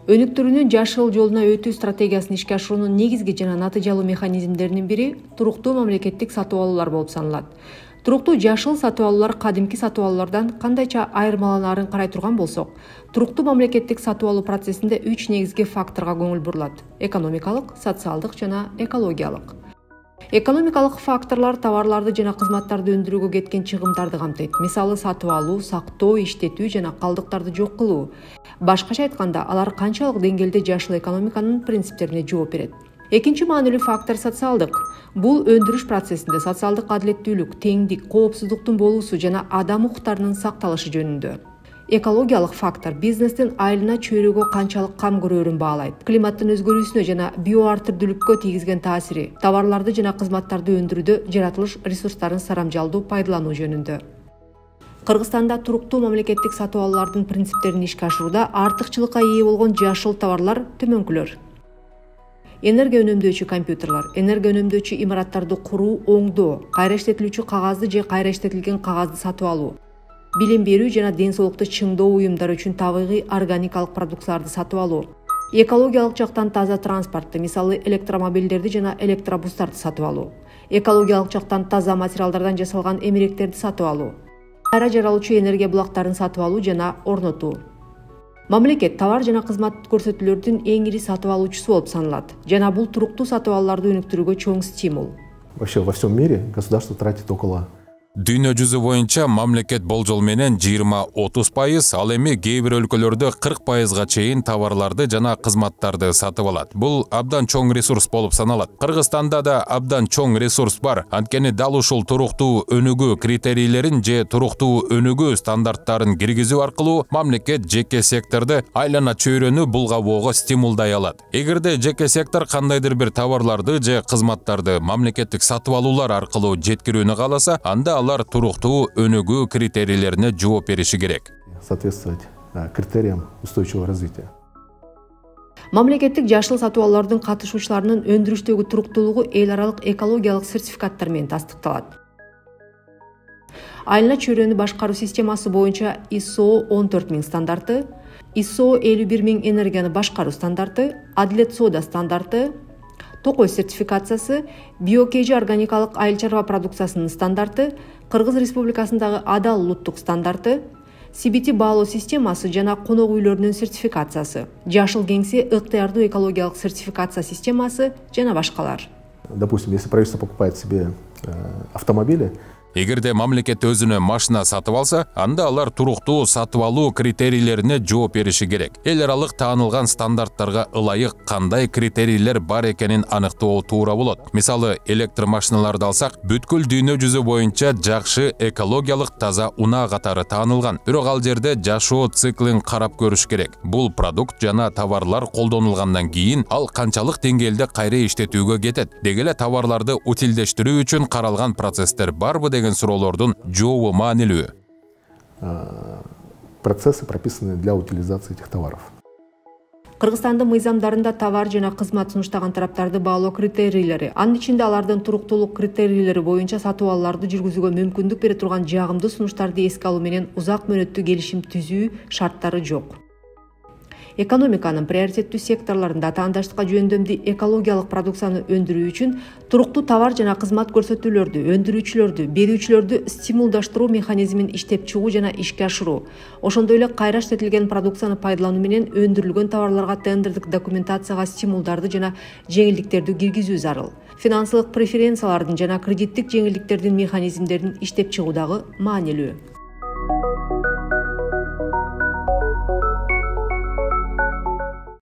Өнүктүрүүнүн жашыл жолуна өтүү стратегиясын ишке ашыруунун негизги жана натыйжалуу механизмдеринин бири туруктуу мамлекеттик сатып алуулар болуп саналат. Туруктуу жашыл сатып алуулар кадимки сатып алуулардан кандайча айырмаланаарын карай турган болсок, туруктуу мамлекеттик сатып алуу процессинде 3 негизги факторго көңүл бурулат: экономикалык, социалдык жана экологиялык. Экономикалык факторлор товарларды жана кызматтарды өндүрүүгө кеткен чыгымдарды камтыйт. Мисалы, сатып алуу, сактоо, иштетүү жана калдыктарды жок кылуу. Башкача айтканда, алар канчалык деңгээлде жашыл экономиканын принциптерине жооп берет. Экинчи маанилүү фактор социалдык. Бул өндүрүш процессинде социалдык адилеттүүлүк, теңдик, коопсуздуктун болуусу жана адам укуктарынын сакталышы жөнүндө. Экологиялык фактор бизнестин айылына чөйрөгө канчалык кам көрөөрүн баалайт. Климаттын өзгөрүүсүнө жана био ар түрдүүлүккө тийгизген таасири, товарларды жана кызматтарды өндүрүүдө жаратылыш ресурстарын сарамжалдуу пайдалануу жөнүндө. Кыргызстанда туруктуу мамлекеттик сатып алуулардын принциптерин ишке ашырууда артыкчылыкка ээ болгон жашыл товарлар төмөнкүлөр: энергия үнөмдөөчү компьютерлар, энергия үнөмдөөчү имараттарды куруу, оңдоо, кайра иштетилүүчү кагазды же кайра иштетилген кагазды сатып алуу, билим берүү жана ден соолукту чыңдоо уюмдары үчүн табигый органикалык продукцияларды сатып алуу, экологиялык жактан таза транспортты, мисалы электромобилдерди жана электробустарды сатып алуу, экологиялык жактан таза материалдардан жасалган эмеректерди сатып алуу, кайра жаралуучу энергия булактарын сатып алуу жана орнотуу. Мамлекет товар жана кызмат көрсөтүүлөрдүн эң ири сатып алуучусу болуп саналат жана бул туруктуу сатып алууларды өнүктүрүүгө чоң стимул. Вообще во всем мире государство тратит около Дүйнө жүзү боюнча мамлекет болжол менен 20-30%, ал эми кээ бир өлкөлөрдө 40%га чейин товарларды жана кызматтарды сатып алат. Бул абдан чоң ресурс болуп саналат. Кыргызстанда да абдан чоң ресурс бар. Анткени дал ушул туруктуу өнүгүү критерийлерин же туруктуу өнүгүү стандарттарын киргизүү аркылуу мамлекет жеке секторду айлана чөйрөнү булгабоого стимулдай алат. Эгерде жеке сектор кандайдыр бир товарларды же кызматтарды мамлекеттик сатып алуулар аркылуу жеткирүүнү кааласа, анда алар туруктуу өнүгүү критерийлерине жооп бериши керек. Соответствовать критериям устойчивого развития. Мамлекеттик жашыл сатып алуулардын катышуучуларынын өндүрүштөгү туруктуулугу эл аралык экологиялык сертификаттар менен тастыкталат. Айлана чөйрөнү башкаруу системасы боюнча ISO 14000 стандарты, ISO 51000 энергияны башкаруу стандарты, Адилет соода стандарты, Токой сертификациясы, биокежи органикалык айыл чарба продукциясынын стандарты, Кыргыз Республикасындагы адал улуттук стандарты, CBT баалоо системасы жана конок үйлөрүнүн сертификациясы, жашыл кеңсе ыктыярдуу экологиялык сертификация системасы жана башкалар. Допустим, если правительство покупает себе автомобили, Эгерде мамлекет өзүнө машина сатып алса, анда алар туруктуу сатып алуу критерийлерине жооп бериши керек. Эл аралык таанылган стандарттарга ылайык кандай критерийлер бар экенин аныктоо туура болот. Мисалы, электромашиналарды алсак, бүткүл дүйнө жүзү боюнча жакшы экологиялык таза унаа катары таанылган. Бирок ал жерде жашоо циклин карап көрүш керек. Бул продукт жана товарлар колдонулгандан кийин ал канчалык деңгээлде кайра иштетүүгө кетет. Деги эле товарларды утилдештирүү үчүн каралган процесстер барбы деген суроолордун жообу маанилүү. Процессы прописаны для утилизации этих товаров. Кыргызстандын мыйзамдарында товар жана кызмат сунуштаган тараптарды баалоо критерийлери, анын ичинде алардын туруктуулук критерийлери боюнча сатып алууларды жүргүзүүгө мүмкүндүк бере турган жагымдуу сунуштарды эске алуу менен узак мөөнөттүү келишим түзүү шарттары жок. Экономиканын приоритеттүү секторлорунда атаандаштыкка жөндөмдүү экологиялык продукцияны өндүрүү үчүн туруктуу товар жана кызмат көрсөтүүлөрдү, өндүрүүчүлөрдү, берүүчүлөрдү стимулдаштыруу механизмин иштеп чыгуу жана ишке ашыруу, ошондой эле кайра иштетилген продукцияны пайдалануу менен өндүрүлгөн товарларга тендердик документацияга стимулдарды жана жеңилдиктерди киргизүү зарыл. Финансылык преференциялардын жана кредиттик жеңилдиктердин механизмдерин иштеп чыгуу дагы маанилүү.